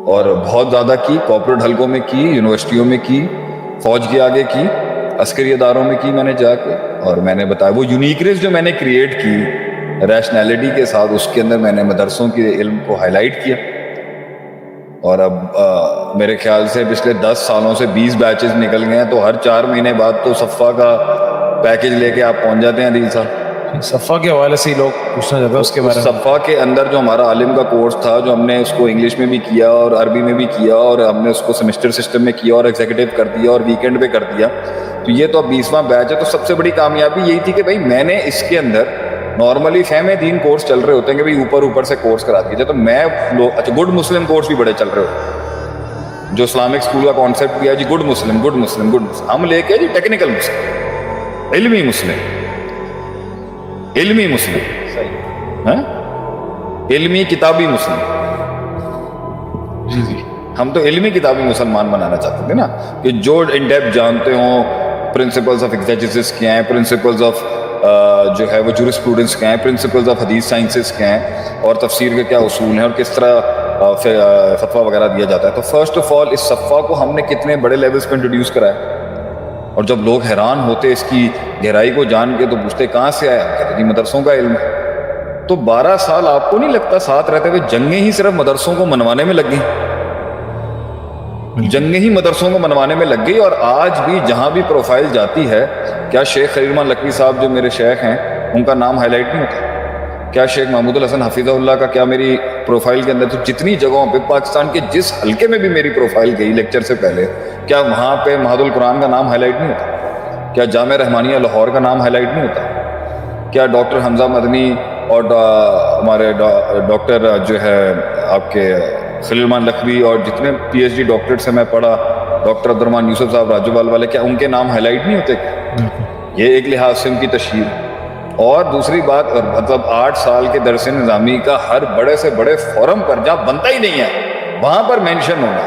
اور بہت زیادہ کی، کارپوریٹ حلقوں میں کی، یونیورسٹیوں میں کی، فوج کے آگے کی، عسکری اداروں میں کی میں نے جا کے. اور میں نے بتایا وہ یونیکنیس جو میں نے کریٹ کی ریشنلٹی کے ساتھ، اس کے اندر میں نے مدرسوں کے علم کو ہائی لائٹ کیا. اور اب میرے خیال سے پچھلے 10 سالوں سے 20 بیچز نکل گئے ہیں، تو ہر 4 مہینے بعد تو صفا کا پیکج لے کے آپ پہنچ جاتے ہیں عدیل صاحب. صفا کے حوالے سے لوگ پوچھنا چاہتے ہیں اس کے بارے میں. صفا کے اندر جو ہمارا عالم کا کورس تھا، جو ہم نے اس کو انگلش میں بھی کیا اور عربی میں بھی کیا، اور ہم نے اس کو سیمسٹر سسٹم میں کیا اور ایگزیکٹو کر دیا اور ویکینڈ پہ کر دیا، تو یہ تو اب 20واں بیچ ہے. تو سب سے بڑی کامیابی یہی تھی کہ بھائی میں نے اس کے اندر نارملی فہم دین کورس چل رہے ہوتے ہیں کہ بھائی اوپر سے کورس کرا دیجیے، تو میں اچھا گڈ مسلم کورس بھی بڑے چل رہے ہوتے ہیں، جو اسلامک اسکول کا کانسیپٹ کیا جی good Muslim good Muslim good Muslim, ہم لے کے جی ٹیکنیکل مسلم، علمی مسلم، علمی مسلم، علمی کتابی مسلم. جی جی ہم تو علمی کتابی مسلمان بنانا چاہتے تھے نا، کہ جو ان ڈیپتھ جانتے ہوں پرنسپلز آف ایگزیجسس کیا ہیں، پرنسپلز آف جو ہے وہ جورسپروڈنس کیا ہیں، پرنسپلز آف حدیث سائنسز کیا ہیں، اور تفسیر کے کیا اصول ہیں، اور کس طرح فتویٰ وغیرہ دیا جاتا ہے. تو فرسٹ آف آل اس صفحہ کو ہم نے کتنے بڑے لیولز پہ انٹروڈیوس کرایا، اور جب لوگ حیران ہوتے اس کی گہرائی کو جان کے تو پوچھتے کہاں سے آیا، کہتے جی مدرسوں کا علم. تو 12 سال آپ کو نہیں لگتا ساتھ رہتے ہوئے جنگیں ہی صرف مدرسوں کو منوانے میں لگ گئیں، جنگیں ہی مدرسوں کو منوانے میں لگ گئی. اور آج بھی جہاں بھی پروفائل جاتی ہے، کیا شیخ خلیل الرحمن لکھوی صاحب جو میرے شیخ ہیں ان کا نام ہائی لائٹ نہیں ہوتا؟ کیا شیخ محمود الحسن حفیظہ اللہ کا کیا میری پروفائل کے اندر، تو جتنی جگہوں پہ پاکستان کے جس حلقے میں بھی میری پروفائل گئی لیکچر سے پہلے، کیا وہاں پہ مہد القرآن کا نام ہائی لائٹ نہیں ہوتا؟ کیا جامعہ رحمانیہ لاہور کا نام ہائی لائٹ نہیں ہوتا؟ کیا ڈاکٹر حمزہ مدنی اور ہمارے ڈاکٹر جو ہے آپ کے خلیل الرحمن لکھوی اور جتنے پی ایچ ڈی ڈاکٹریٹ سے میں پڑھا، ڈاکٹر عبدالرحمن یوسف صاحب راجوال والے، کیا ان کے نام ہائی لائٹ نہیں ہوتے؟ یہ ایک لحاظ سے ان کی تشہیر. اور دوسری بات، مطلب 8 سال کے درس نظامی کا ہر بڑے سے بڑے فورم پر جہاں بنتا ہی نہیں ہے وہاں پر مینشن ہونا.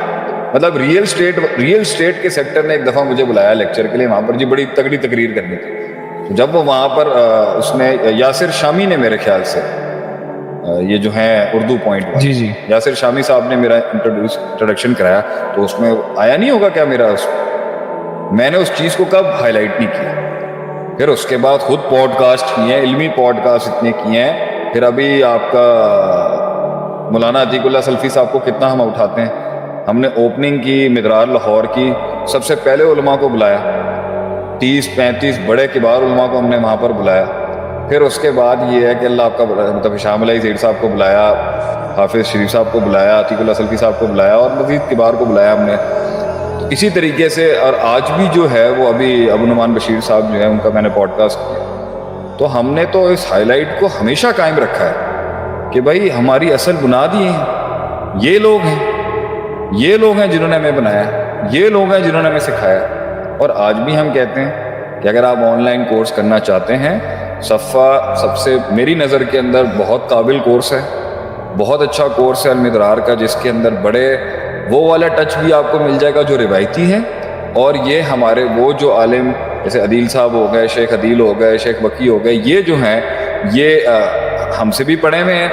مطلب ریئل اسٹیٹ کے سیکٹر نے ایک دفعہ مجھے بلایا لیکچر کے لیے وہاں پر، جی بڑی تگڑی تقریر کرنی تھی. جب وہ وہاں پر اس نے یاسر شامی نے میرے خیال سے یہ جو ہیں اردو پوائنٹ، جی جی یاسر شامی صاحب نے میرا انٹروڈکشن کرایا، تو اس میں آیا نہیں ہوگا کیا میرا، میں نے اس چیز کو کب ہائی لائٹ نہیں کیا. پھر اس کے بعد خود پوڈ کاسٹ کیے ہیں، علمی پوڈ کاسٹ اتنے کیے ہیں. پھر ابھی آپ کا مولانا عتیق اللہ سلفی صاحب کو کتنا ہم اٹھاتے ہیں. ہم نے اوپننگ کی مدرار لاہور کی، سب سے پہلے علماء کو بلایا، 30-35 بڑے کبار علماء کو ہم نے وہاں پر بلایا. پھر اس کے بعد یہ ہے کہ اللہ آپ کا مطلب شام علیہ زیر صاحب کو بلایا، حافظ شریف صاحب کو بلایا، عتیق اللہ سلفی صاحب کو بلایا، اور مزید کبار کو بلایا ہم نے. اسی طریقے سے اور آج بھی جو ہے وہ ابھی ابو نعمان بشیر صاحب جو ہے ان کا میں نے پوڈ کاسٹ کیا. تو ہم نے تو اس ہائی لائٹ کو ہمیشہ قائم رکھا ہے کہ بھائی ہماری اصل بنیاد یہ ہیں، یہ لوگ ہیں، یہ لوگ ہیں جنہوں نے ہمیں بنایا ہے، یہ لوگ ہیں جنہوں نے ہمیں سکھایا. اور آج بھی ہم کہتے ہیں کہ اگر آپ آن لائن کورس کرنا چاہتے ہیں، صفحہ سب سے میری نظر کے اندر بہت قابل کورس ہے، بہت اچھا کورس ہے المدرار کا، جس کے اندر بڑے وہ والا ٹچ بھی آپ کو مل جائے گا جو روایتی ہے. اور یہ ہمارے وہ جو عالم جیسے عدیل صاحب ہو گئے، شیخ عدیل ہو گئے، شیخ بکی ہو گئے، یہ جو ہیں یہ ہم سے بھی پڑھے ہوئے ہیں،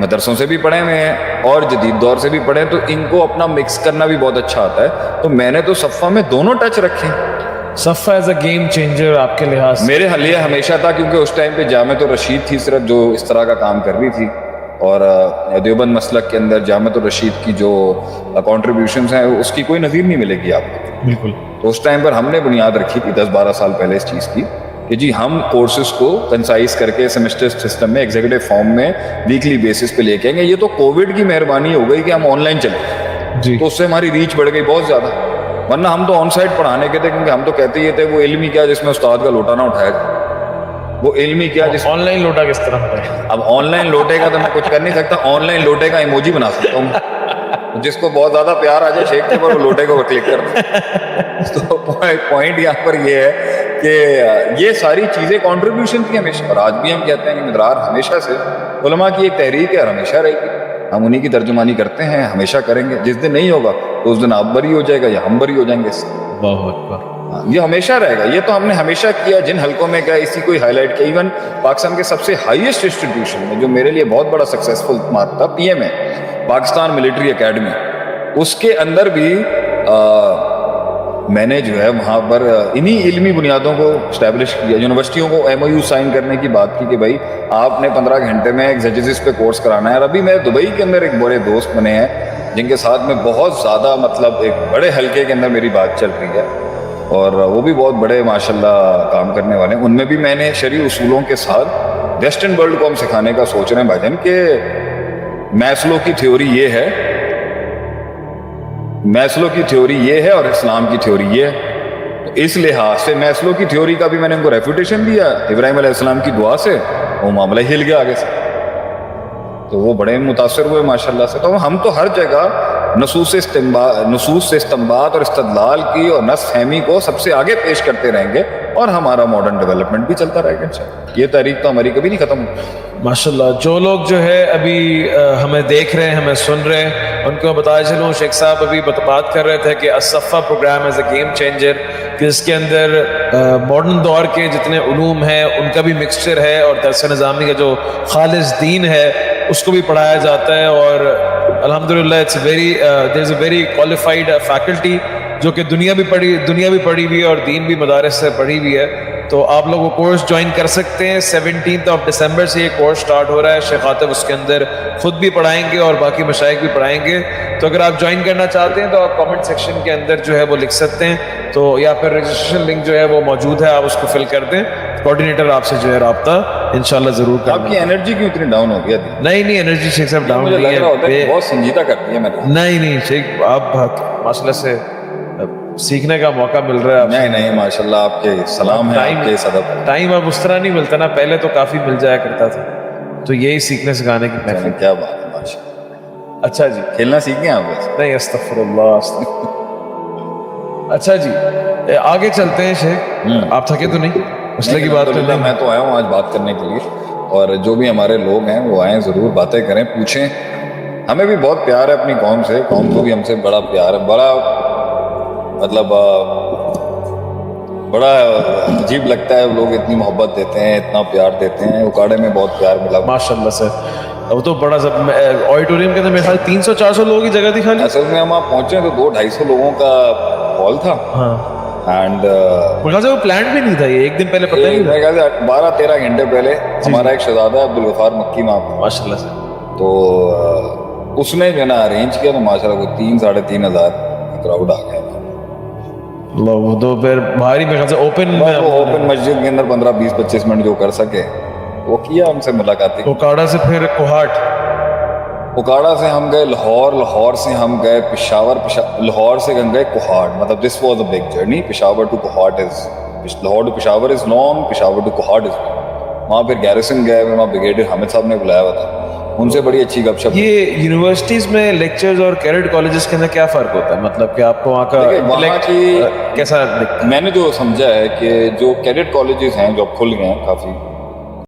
مدرسوں سے بھی پڑھے ہوئے ہیں، اور جدید دور سے بھی پڑھے ہیں، تو ان کو اپنا مکس کرنا بھی بہت اچھا آتا ہے. تو میں نے تو صفحہ میں دونوں ٹچ رکھے. صفحہ ایز اے گیم چینجر آپ کے لحاظ سے میرے لیے ہمیشہ تھا، کیونکہ اس ٹائم پہ جامعۃ الرشید تھی صرف جو اس طرح کا کام کر رہی تھی، اور دیوبند مسلک کے اندر جامعۃ الرشید کی جو کنٹریبیوشنز ہیں اس کی کوئی نظیر نہیں ملے گی آپ کو. بالکل. تو اس ٹائم پر ہم نے بنیاد رکھی تھی 10-12 سال پہلے اس چیز کی کہ جی ہم کورسز کو کنسائز کر کے سیمسٹر سسٹم میں ایگزیکٹو فارم میں ویکلی بیسس پہ لے کے آئیں گے. یہ تو کووڈ کی مہربانی ہو گئی کہ ہم آن لائن چلے جی، تو اس سے ہماری ریچ بڑھ گئی بہت زیادہ. ورنہ ہم تو آن سائٹ پڑھانے کے تھے، کیونکہ ہم تو کہتے یہ تھے وہ علمی کیا جس میں استاد کا لوٹا نہ اٹھایا جائے، وہ علمی کیا جس آن لائن لوٹا کس طرح ہے. اب آن لائن لوٹے کا تو میں کچھ کر نہیں سکتا، آن لائن لوٹے کا ایموجی بنا سکتا ہوں، جس کو بہت زیادہ پیار آ جائے شیخ کے پر وہ لوٹے کو کلک کر دیں. تو پوائنٹ یہاں پر یہ ہے کہ یہ ساری چیزیں کنٹریبیوشن تھی ہمیشہ. اور آج بھی ہم کہتے ہیں کہ مدرار ہمیشہ سے علماء کی ایک تحریک ہے اور ہمیشہ رہے گی. ہم انہی کی ترجمانی کرتے ہیں، ہمیشہ کریں گے. جس دن نہیں ہوگا تو اس دن آپ بری ہو جائے گا یا ہم بری ہو جائیں گے اس سے. اللہ اکبر. یہ ہمیشہ رہے گا. یہ تو ہم نے ہمیشہ کیا جن حلقوں میں کیا اسی کو ہائی لائٹ کیا. ایون پاکستان کے سب سے ہائیسٹ انسٹیٹیوشن میں جو میرے لیے بہت بڑا سکسیسفل مارک تھا، پی ایم ہے، پاکستان ملٹری اکیڈمی. اس کے اندر بھی میں نے جو ہے وہاں پر انہی علمی بنیادوں کو اسٹیبلش کیا. یونیورسٹیوں کو ایم او یو سائن کرنے کی بات کی کہ بھائی آپ نے 15 گھنٹے میں ایگزیجسس پہ کورس کرانا ہے. اور ابھی میں دبئی کے اندر ایک بڑے دوست بنے ہیں جن کے ساتھ میں بہت زیادہ مطلب ایک بڑے حلقے کے اندر میری بات چل رہی ہے, اور وہ بھی بہت بڑے ماشاءاللہ کام کرنے والے ہیں. ان میں بھی میں نے شرعی اصولوں کے ساتھ ویسٹرن ورلڈ کو ہم سکھانے کا سوچ رہے ہیں بھائی جان کہ میسلو کی تھیوری یہ ہے, میسلو کی تھیوری یہ ہے اور اسلام کی تھیوری یہ ہے. تو اس لحاظ سے میسلو کی تھیوری کا بھی میں نے ان کو ریفیوٹیشن دیا ابراہیم علیہ السلام کی دعا سے, وہ معاملہ ہل گیا آگے سے, تو وہ بڑے متاثر ہوئے ماشاءاللہ سے. تو ہم تو ہر جگہ نصوص سے استنباط اور استدلال کی اور نص فہمی کو سب سے آگے پیش کرتے رہیں گے, اور ہمارا ماڈرن ڈیولپمنٹ بھی چلتا رہے گا. یہ تحریک تو ہماری کبھی نہیں ختم ہوگی. ماشاءاللہ. جو لوگ جو ہے ابھی ہمیں دیکھ رہے ہیں, ہمیں سن رہے ہیں, ان کو بتایا چلوں, شیخ صاحب ابھی بات کر رہے تھے کہ Al-Safa program is a game changer, جس کے اندر ماڈرن دور کے جتنے علوم ہیں ان کا بھی مکسچر ہے, اور درس نظامی کا جو خالص دین ہے اس کو بھی پڑھایا جاتا ہے. اور الحمدللہ it's very there is a very qualified faculty جو کہ دنیا بھی پڑھی ہوئی ہے اور دین بھی مدارس سے پڑھی ہوئی ہے. تو آپ لوگ وہ کورس جوائن کر سکتے ہیں. 17 دسمبر سے یہ کورس سٹارٹ ہو رہا ہے. شیخ عاطف اس کے اندر خود بھی پڑھائیں گے اور باقی مشائخ بھی پڑھائیں گے. تو اگر آپ جوائن کرنا چاہتے ہیں تو آپ کامنٹ سیکشن کے اندر جو ہے وہ لکھ سکتے ہیں, تو یا پھر رجسٹریشن لنک جو ہے وہ موجود ہے, آپ اس کو فل کر دیں. کوآرڈینیٹر آپ سے جو ہے رابطہ انشاءاللہ ضرور کریں. آپ کی انرجی کیوں اتنی ڈاؤن ہو گیا تھی؟ نہیں انرجی شیخ صاحب ڈاؤن مجھے لگ نہیں رہا ہوتا ہے ہے. کہ بہت سنجیدہ کر دیا میں نے. نہیں شیخ, آپ ماشاءاللہ سے سیکھنے کا موقع مل رہا ہے آپ. نہیں ماشاءاللہ, آپ کے سلام ہے, آپ کے صدق. ٹائم اب اس طرح نہیں ملتا نا, پہلے تو کافی مل جایا کرتا تھا. تو یہی سیکھنے سکھانے کی محفل. کیا بات ہے ماشاءاللہ. اچھا جی, کھیلنا سیکھیں آپ ویسے؟ نہیں استغفر اللہ. اچھا جی, آگے چلتے ہیں شیخ. آپ تھکے تو نہیں؟ مسئلے کی بات نہیں, میں تو آیا ہوں آج بات کرنے کے لیے, اور جو بھی ہمارے لوگ ہیں وہ آئیں, ضرور باتیں کریں, پوچھیں. ہمیں بھی بہت پیار ہے اپنی قوم سے, قوم کو بھی ہم سے بڑا پیار ہے. بڑا مطلب بڑا عجیب لگتا ہے, لوگ اتنی محبت دیتے ہیں, اتنا پیار دیتے ہیں. اکاڑے میں بہت پیار ملا ماشاءاللہ سے. وہ تو بڑا آڈیٹوریم کے اندر میرے خیال 300-400 لوگوں کی جگہ تھی خالی. اصل میں ہم وہاں پہنچے تو 200-250 لوگوں کا ہال تھا. ہاں, اینڈ مجھے سے وہ پلانٹ بھی نہیں تھا, یہ ایک دن پہلے پتہ نہیں. میرے خیال سے 12-13 گھنٹے پہلے ہمارا ایک شہزادہ ہے عبدالغفار مکی میں, ماشاءاللہ سے, تو اس نے جو ہے نا ارینج کیا, تو ماشاءاللہ کو 3-3.5 ہزار کراؤڈ آ گیا. اللہ, وہ تو پھر باہری میرے خیال سے اوپن مسجد کے اندر 15-20-25 منٹ جو کر سکے وہ کیا. ہم سے ملاقات کی. اوکاڑا سے پھر کوہاٹ, اوکاڑا سے ہم گئے لاہور, لاہور سے ہم گئے پشاور, لاہور سے ہم گئے کوہاٹ. مطلب this was a big journey. Peshawar to Kohat is, Lahore to Peshawar is long, Peshawar to Kohat is long. وہاں پھر گیرسن گئے, وہاں بریگیڈیئر حامد صاحب نے بلایا ہوا تھا, ان سے بڑی اچھی گپ شپ. یہ یونیورسٹیز میں لیکچرز اور کیڈٹ کالجز کے اندر کیا فرق ہوتا ہے؟ مطلب کہ آپ کو وہاں کا کی کیسا دکھتا ہے؟ میں نے جو سمجھا ہے کہ جو کیڈٹ کالجز ہیں جو اب کھل گئے ہیں کافی,